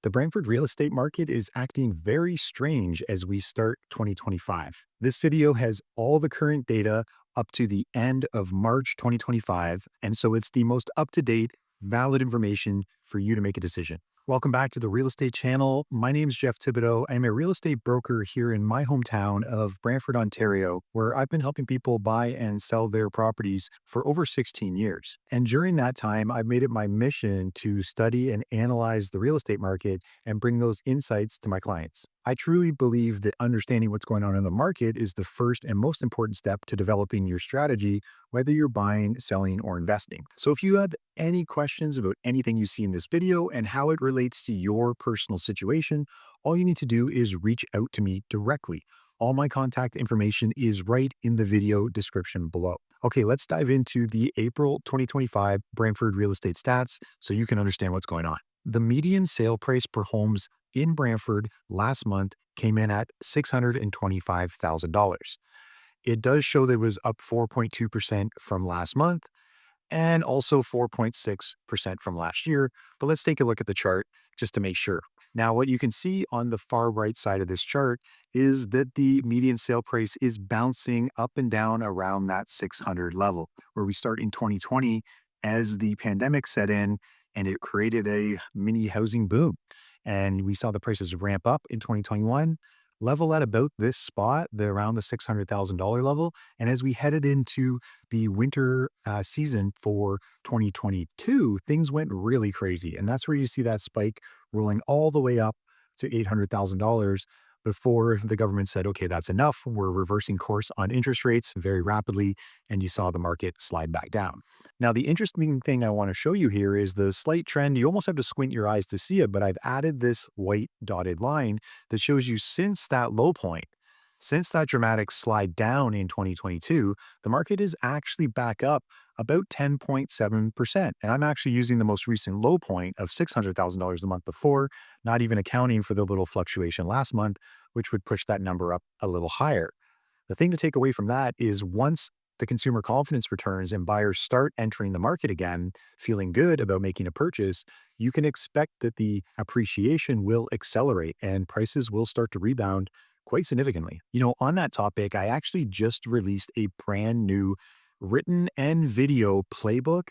The Brantford real estate market is acting very strange as we start 2025. This video has all the current data up to the end of March 2025, and so it's the most up-to-date, valid information for you to make a decision. Welcome back to the Real Estate Channel. My name is Jeff Thibodeau. I'm a real estate broker here in my hometown of Brantford, Ontario, where I've been helping people buy and sell their properties for over 16 years. And during that time, I've made it my mission to study and analyze the real estate market and bring those insights to my clients. I truly believe that understanding what's going on in the market is the first and most important step to developing your strategy, whether you're buying, selling, or investing. So if you have any questions about anything you see in this video and how it relates to your personal situation, all you need to do is reach out to me directly. All my contact information is right in the video description below. Okay, let's dive into the April 2025 Brantford real estate stats so you can understand what's going on. The median sale price per homes in Brantford last month came in at $625,000. It does show that it was up 4.2% from last month and also 4.6% from last year. But let's take a look at the chart just to make sure. Now, what you can see on the far right side of this chart is that the median sale price is bouncing up and down around that 600 level, where we start in 2020 as the pandemic set in and it created a mini housing boom. And we saw the prices ramp up in 2021, level at about this spot, around the $600,000 level. And as we headed into the winter season for 2022, things went really crazy. And that's where you see that spike rolling all the way up to $800,000 before the government said, okay, that's enough. We're reversing course on interest rates very rapidly. And you saw the market slide back down. Now, the interesting thing I want to show you here is the slight trend. You almost have to squint your eyes to see it, but I've added this white dotted line that shows you since that low point, since that dramatic slide down in 2022, the market is actually back up about 10.7%. And I'm actually using the most recent low point of $600,000 the month before, not even accounting for the little fluctuation last month, which would push that number up a little higher. The thing to take away from that is once the consumer confidence returns and buyers start entering the market again, feeling good about making a purchase, you can expect that the appreciation will accelerate and prices will start to rebound quite significantly. On that topic, I actually just released a brand new written and video playbook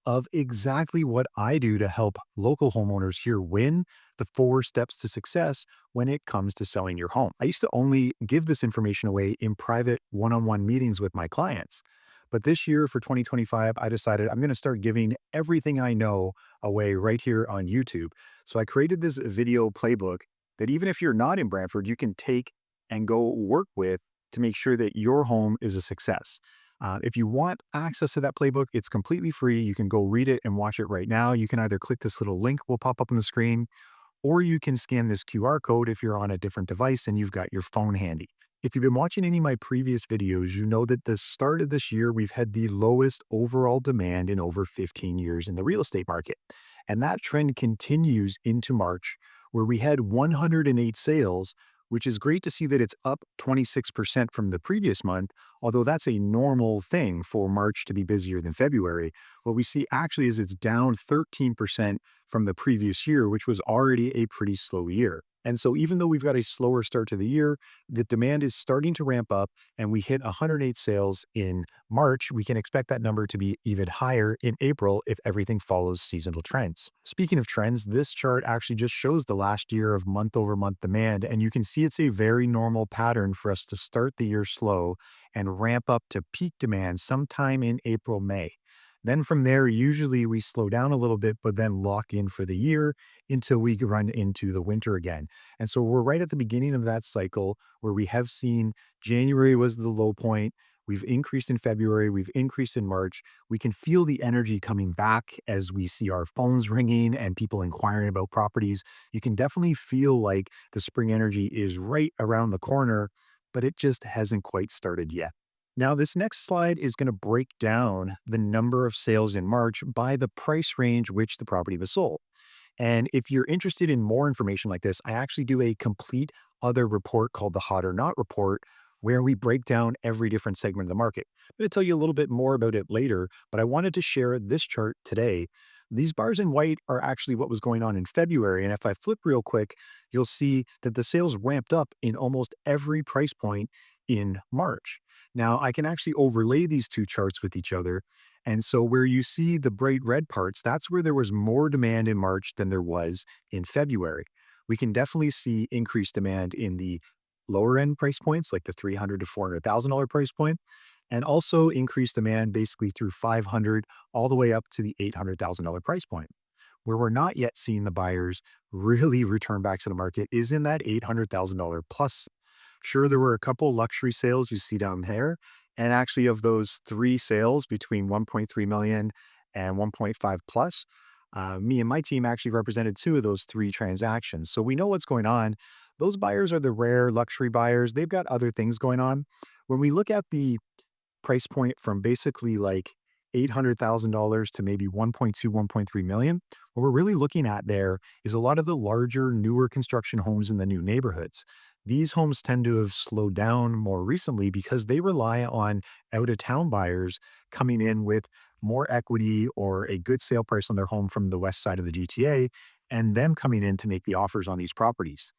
of exactly what I do to help local homeowners here win the 4 steps to success when it comes to selling your home. I used to only give this information away in private one-on-one meetings with my clients. But this year for 2025, I decided I'm going to start giving everything I know away right here on YouTube. So I created this video playbook that even if you're not in Brantford, you can take and go work with to make sure that your home is a success. If you want access to that playbook, it's completely free. You can go read it and watch it right now. You can either click this little link will pop up on the screen, or you can scan this QR code if you're on a different device and you've got your phone handy. If you've been watching any of my previous videos, you know that the start of this year, we've had the lowest overall demand in over 15 years in the real estate market. And that trend continues into March, where we had 108 sales, which is great to see that it's up 26% from the previous month, although that's a normal thing for March to be busier than February. What we see actually is it's down 13% from the previous year, which was already a pretty slow year. And so even though we've got a slower start to the year, the demand is starting to ramp up and we hit 108 sales in March. We can expect that number to be even higher in April if everything follows seasonal trends. Speaking of trends, this chart actually just shows the last year of month over month demand. And you can see it's a very normal pattern for us to start the year slow and ramp up to peak demand sometime in April, May. Then from there, usually we slow down a little bit, but then lock in for the year until we run into the winter again. And so we're right at the beginning of that cycle where we have seen January was the low point. We've increased in February, we've increased in March. We can feel the energy coming back as we see our phones ringing and people inquiring about properties. You can definitely feel like the spring energy is right around the corner, but it just hasn't quite started yet. Now, this next slide is going to break down the number of sales in March by the price range which the property was sold. And if you're interested in more information like this, I actually do a complete other report called the Hot or Not report, where we break down every different segment of the market. I'm going to tell you a little bit more about it later, but I wanted to share this chart today These bars in white are actually what was going on in February. And if I flip real quick, you'll see that the sales ramped up in almost every price point in March. Now, I can actually overlay these two charts with each other. And so, where you see the bright red parts, that's where there was more demand in March than there was in February. We can definitely see increased demand in the lower end price points, like the $300 to $400,000 price point, and also increased demand basically through 500 all the way up to the $800,000 price point. Where we're not yet seeing the buyers really return back to the market is in that $800,000 plus. Sure, there were a couple luxury sales you see down there. And actually, of those three sales between 1.3 million and 1.5 plus, me and my team actually represented two of those three transactions. So we know what's going on. Those buyers are the rare luxury buyers. They've got other things going on. When we look at the price point from basically like $800,000 to maybe 1.2, 1.3 million. What we're really looking at there is a lot of the larger, newer construction homes in the new neighborhoods. These homes tend to have slowed down more recently because they rely on out of town buyers coming in with more equity or a good sale price on their home from the west side of the GTA and them coming in to make the offers on these properties.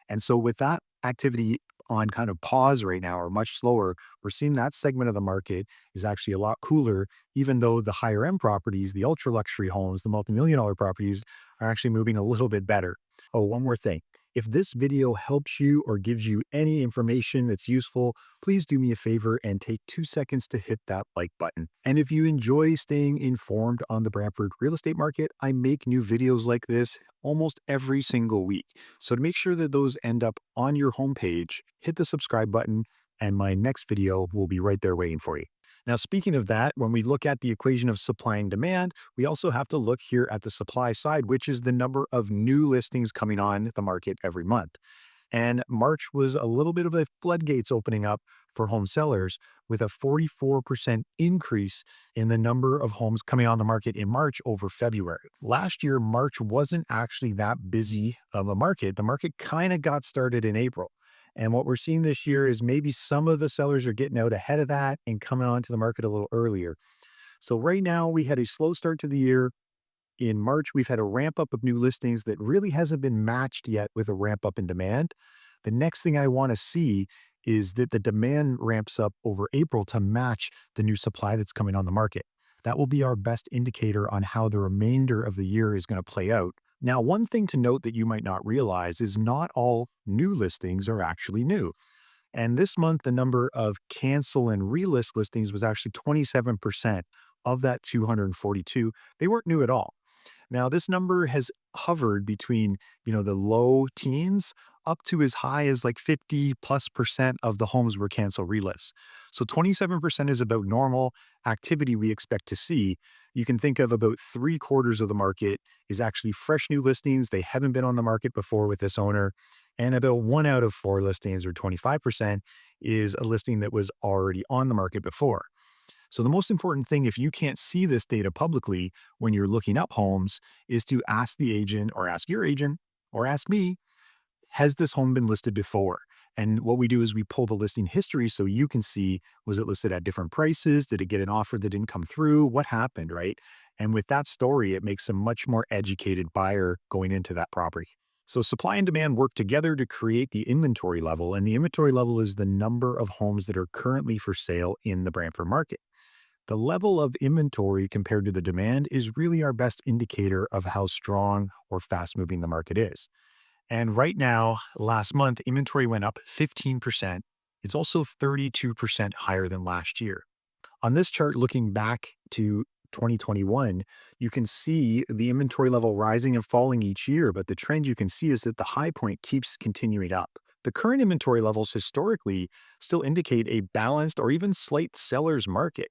And so with that activity on kind of pause right now or much slower, we're seeing that segment of the market is actually a lot cooler, even though the higher end properties, the ultra luxury homes, the multi-million dollar properties are actually moving a little bit better. Oh, one more thing. If this video helps you or gives you any information that's useful, please do me a favor and take 2 seconds to hit that like button. And if you enjoy staying informed on the Brantford real estate market, I make new videos like this almost every single week. So to make sure that those end up on your homepage, hit the subscribe button and my next video will be right there waiting for you. Now, speaking of that, when we look at the equation of supply and demand, we also have to look here at the supply side, which is the number of new listings coming on the market every month. And March was a little bit of a floodgates opening up for home sellers with a 44% increase in the number of homes coming on the market in March over February. Last year, March wasn't actually that busy of a market. The market kind of got started in April. And what we're seeing this year is maybe some of the sellers are getting out ahead of that and coming onto the market a little earlier. So right now we had a slow start to the year. In March, we've had a ramp up of new listings that really hasn't been matched yet with a ramp up in demand. The next thing I want to see is that the demand ramps up over April to match the new supply that's coming on the market. That will be our best indicator on how the remainder of the year is going to play out. Now, one thing to note that you might not realize is not all new listings are actually new. And this month, the number of cancel and relist listings was actually 27% of that 242. They weren't new at all. Now, this number has hovered between, the low teens up to as high as like 50+% of the homes were cancel relists. So 27% is about normal activity we expect to see. You can think of about 3/4 of the market is actually fresh new listings. They haven't been on the market before with this owner. And about 1 out of 4 listings or 25% is a listing that was already on the market before. So the most important thing, if you can't see this data publicly when you're looking up homes, is to ask the agent or ask your agent or ask me, has this home been listed before? And what we do is we pull the listing history so you can see, was it listed at different prices? Did it get an offer that didn't come through? What happened, right? And with that story, it makes a much more educated buyer going into that property. So supply and demand work together to create the inventory level, and the inventory level is the number of homes that are currently for sale in the Brantford market. The level of inventory compared to the demand is really our best indicator of how strong or fast moving the market is. And right now, last month, inventory went up 15%. It's also 32% higher than last year. On this chart, looking back to 2021, you can see the inventory level rising and falling each year, but the trend you can see is that the high point keeps continuing up. The current inventory levels historically still indicate a balanced or even slight seller's market.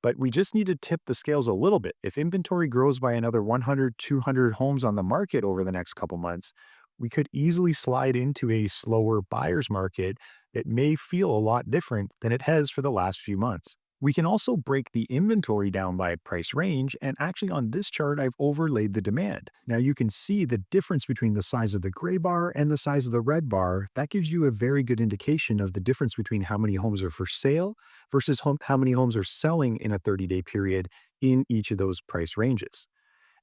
But we just need to tip the scales a little bit. If inventory grows by another 100, 200 homes on the market over the next couple months, we could easily slide into a slower buyer's market that may feel a lot different than it has for the last few months. We can also break the inventory down by price range, and actually on this chart, I've overlaid the demand. Now you can see the difference between the size of the gray bar and the size of the red bar. That gives you a very good indication of the difference between how many homes are for sale versus how many homes are selling in a 30-day period in each of those price ranges.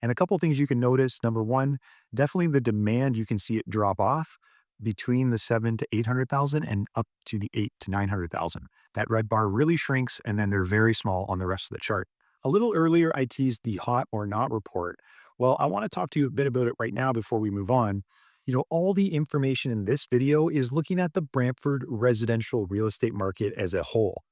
And a couple things you can notice. Number one, definitely the demand, you can see it drop off between the 7 to 800,000 and up to the 8 to 900,000. That red bar really shrinks and then they're very small on the rest of the chart. A little earlier, I teased the hot or not report. Well, I want to talk to you a bit about it right now before we move on. All the information in this video is looking at the Brantford residential real estate market as a whole.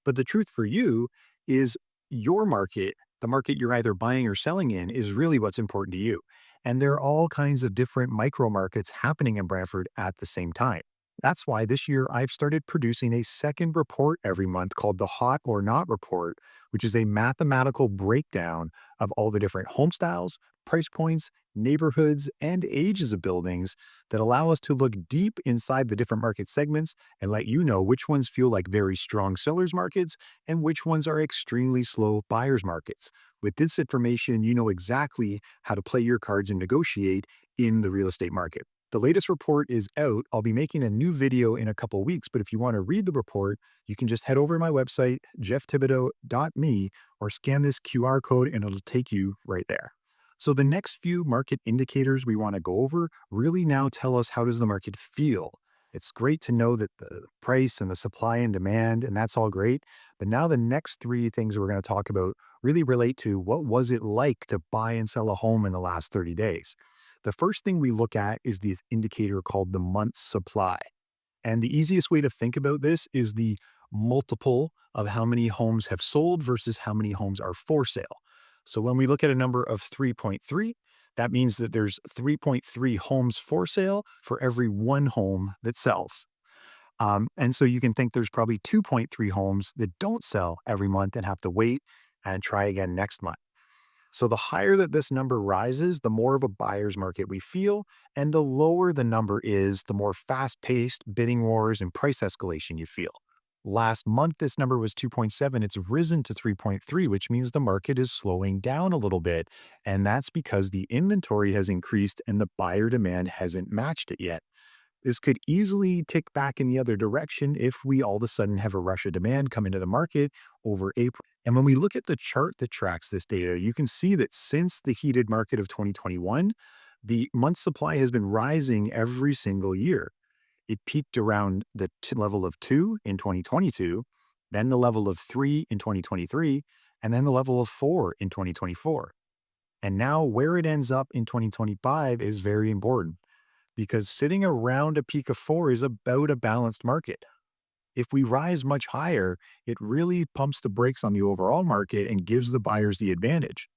But the truth for you is your market, the market you're either buying or selling in, is really what's important to you. And there are all kinds of different micro markets happening in Brantford at the same time. That's why this year I've started producing a second report every month called the Hot or Not Report, which is a mathematical breakdown of all the different home styles, price points, neighborhoods, and ages of buildings that allow us to look deep inside the different market segments and let you know which ones feel like very strong sellers markets and which ones are extremely slow buyers markets. With this information, you know exactly how to play your cards and negotiate in the real estate market. The latest report is out. I'll be making a new video in a couple weeks, but if you want to read the report, you can just head over to my website, jeffthibodeau.me, or scan this QR code and it'll take you right there. So the next few market indicators we want to go over really now tell us, how does the market feel? It's great to know that the price and the supply and demand, and that's all great. But now the next three things we're going to talk about really relate to what was it like to buy and sell a home in the last 30 days. The first thing we look at is this indicator called the month's supply. And the easiest way to think about this is the multiple of how many homes have sold versus how many homes are for sale. So when we look at a number of 3.3, that means that there's 3.3 homes for sale for every one home that sells. And so you can think there's probably 2.3 homes that don't sell every month and have to wait and try again next month. So the higher that this number rises, the more of a buyer's market we feel, and the lower the number is, the more fast-paced bidding wars and price escalation you feel. Last month, this number was 2.7. It's risen to 3.3, which means the market is slowing down a little bit. And that's because the inventory has increased and the buyer demand hasn't matched it yet. This could easily tick back in the other direction if we all of a sudden have a rush of demand come into the market over April. And when we look at the chart that tracks this data, you can see that since the heated market of 2021, the month supply has been rising every single year. It peaked around the level of 2 in 2022, then the level of 3 in 2023, and then the level of 4 in 2024. And now where it ends up in 2025 is very important, because sitting around a peak of 4 is about a balanced market. If we rise much higher, it really pumps the brakes on the overall market and gives the buyers the advantage,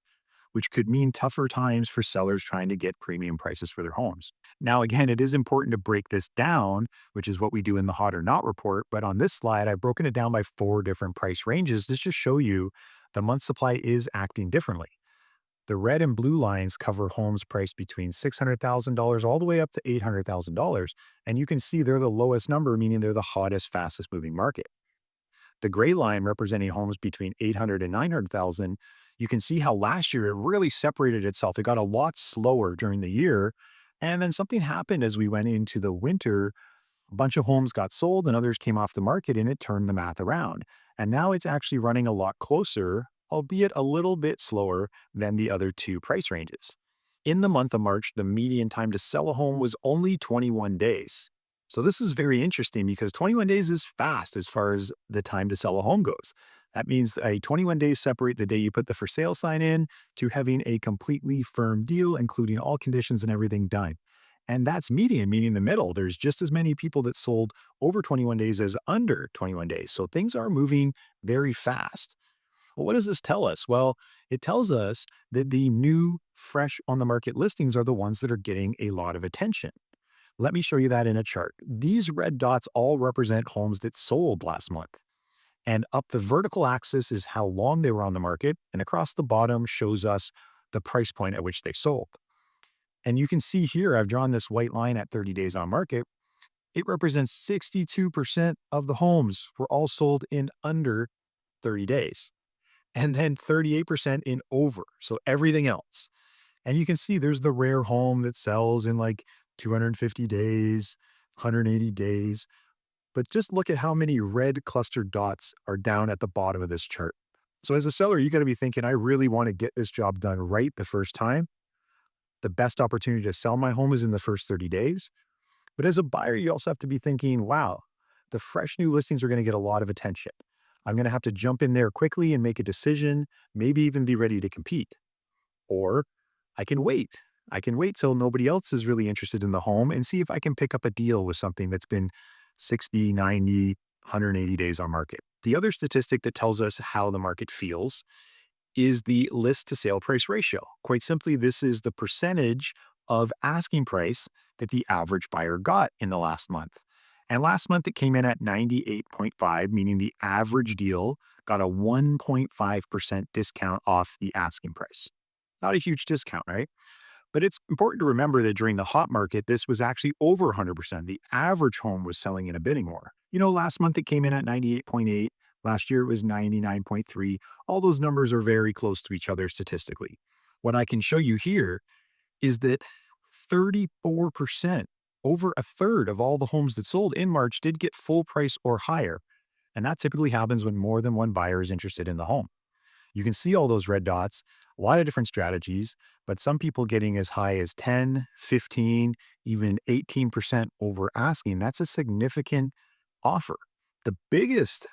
which could mean tougher times for sellers trying to get premium prices for their homes. Now, again, it is important to break this down, which is what we do in the hot or not report. But on this slide, I've broken it down by 4 different price ranges to just show you the month supply is acting differently. The red and blue lines cover homes priced between $600,000 all the way up to $800,000. And you can see they're the lowest number, meaning they're the hottest, fastest moving market. The gray line representing homes between 800 and 900,000, you can see how last year it really separated itself. It got a lot slower during the year. And then something happened as we went into the winter. A bunch of homes got sold and others came off the market, and it turned the math around. And now it's actually running a lot closer, albeit a little bit slower than the other two price ranges. In the month of March, the median time to sell a home was only 21 days. So this is very interesting because 21 days is fast as far as the time to sell a home goes. That means 21 days separate the day you put the for sale sign in to having a completely firm deal, including all conditions and everything done. And that's median, meaning the middle. There's just as many people that sold over 21 days as under 21 days. So things are moving very fast. Well, what does this tell us? Well, it tells us that the new, fresh on the market listings are the ones that are getting a lot of attention. Let me show you that in a chart. These red dots all represent homes that sold last month. And up the vertical axis is how long they were on the market, and across the bottom shows us the price point at which they sold. And you can see here, I've drawn this white line at 30 days on market. It represents 62% of the homes were all sold in under 30 days, and then 38% in over. So everything else. And you can see there's the rare home that sells in like 250 days, 180 days. But just look at how many red clustered dots are down at the bottom of this chart. So as a seller, you got to be thinking, I really want to get this job done right the first time. The best opportunity to sell my home is in the first 30 days. But as a buyer, you also have to be thinking, wow, the fresh new listings are going to get a lot of attention. I'm going to have to jump in there quickly and make a decision, maybe even be ready to compete. Or I can wait. I can wait till nobody else is really interested in the home and see if I can pick up a deal with something that's been 60, 90, 180 days on market. The other statistic that tells us how the market feels is the list to sale price ratio. Quite simply, this is the percentage of asking price that the average buyer got in the last month. And last month it came in at 98.5, meaning the average deal got a 1.5% discount off the asking price. Not a huge discount, right? But it's important to remember that during the hot market, this was actually over 100%. The average home was selling in a bidding war. Last month it came in at 98.8. Last year it was 99.3. All those numbers are very close to each other statistically. What I can show you here is that 34%, over a third of all the homes that sold in March did get full price or higher. And that typically happens when more than one buyer is interested in the home. You can see all those red dots, a lot of different strategies, but some people getting as high as 10, 15, even 18% over asking. That's a significant offer. The biggest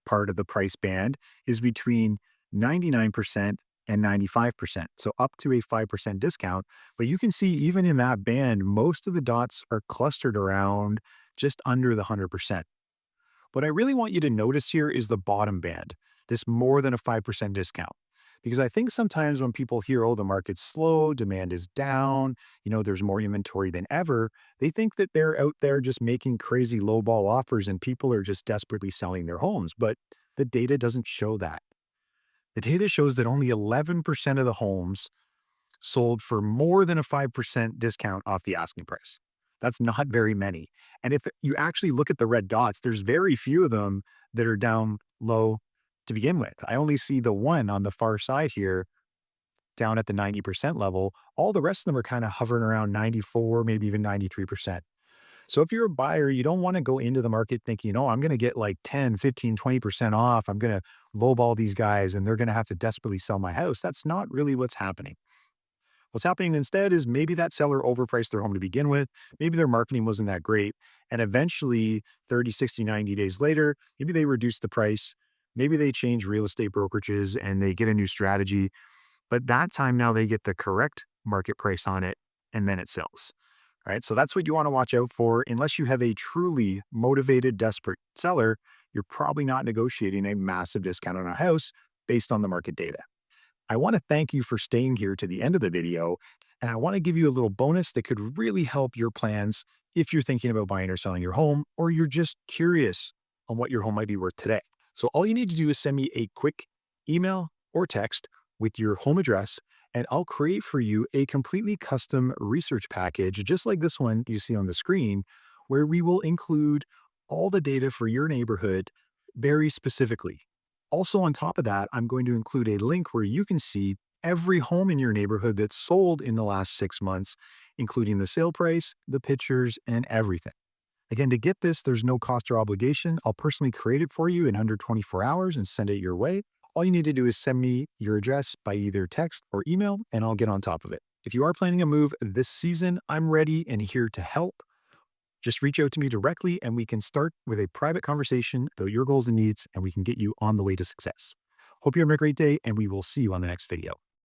part of the price band is between 99% and 95%. So up to a 5% discount. But you can see even in that band, most of the dots are clustered around just under the 100%. What I really want you to notice here is the bottom band, this more than a 5% discount. Because I think sometimes when people hear, oh, the market's slow, demand is down, there's more inventory than ever, they think that they're out there just making crazy lowball offers and people are just desperately selling their homes. But the data doesn't show that. The data shows that only 11% of the homes sold for more than a 5% discount off the asking price. That's not very many. And if you actually look at the red dots, there's very few of them that are down low to begin with. I only see the one on the far side here down at the 90% level. All the rest of them are kind of hovering around 94, maybe even 93%. So if you're a buyer, you don't want to go into the market thinking, oh, I'm going to get like 10, 15, 20% off. I'm going to lowball these guys and they're going to have to desperately sell my house. That's not really what's happening. What's happening instead is maybe that seller overpriced their home to begin with. Maybe their marketing wasn't that great. And eventually 30, 60, 90 days later, maybe they reduce the price. Maybe they change real estate brokerages and they get a new strategy. But that time now they get the correct market price on it and then it sells. Right. So that's what you want to watch out for. Unless you have a truly motivated, desperate seller, you're probably not negotiating a massive discount on a house based on the market data. I want to thank you for staying here to the end of the video. And I want to give you a little bonus that could really help your plans if you're thinking about buying or selling your home, or you're just curious on what your home might be worth today. So all you need to do is send me a quick email or text with your home address, and I'll create for you a completely custom research package, just like this one you see on the screen, where we will include all the data for your neighborhood very specifically. Also, on top of that, I'm going to include a link where you can see every home in your neighborhood that's sold in the last 6 months, including the sale price, the pictures, and everything. Again, to get this, there's no cost or obligation. I'll personally create it for you in under 24 hours and send it your way. All you need to do is send me your address by either text or email, and I'll get on top of it. If you are planning a move this season, I'm ready and here to help. Just reach out to me directly and we can start with a private conversation about your goals and needs, and we can get you on the way to success. Hope you have a great day, and we will see you on the next video.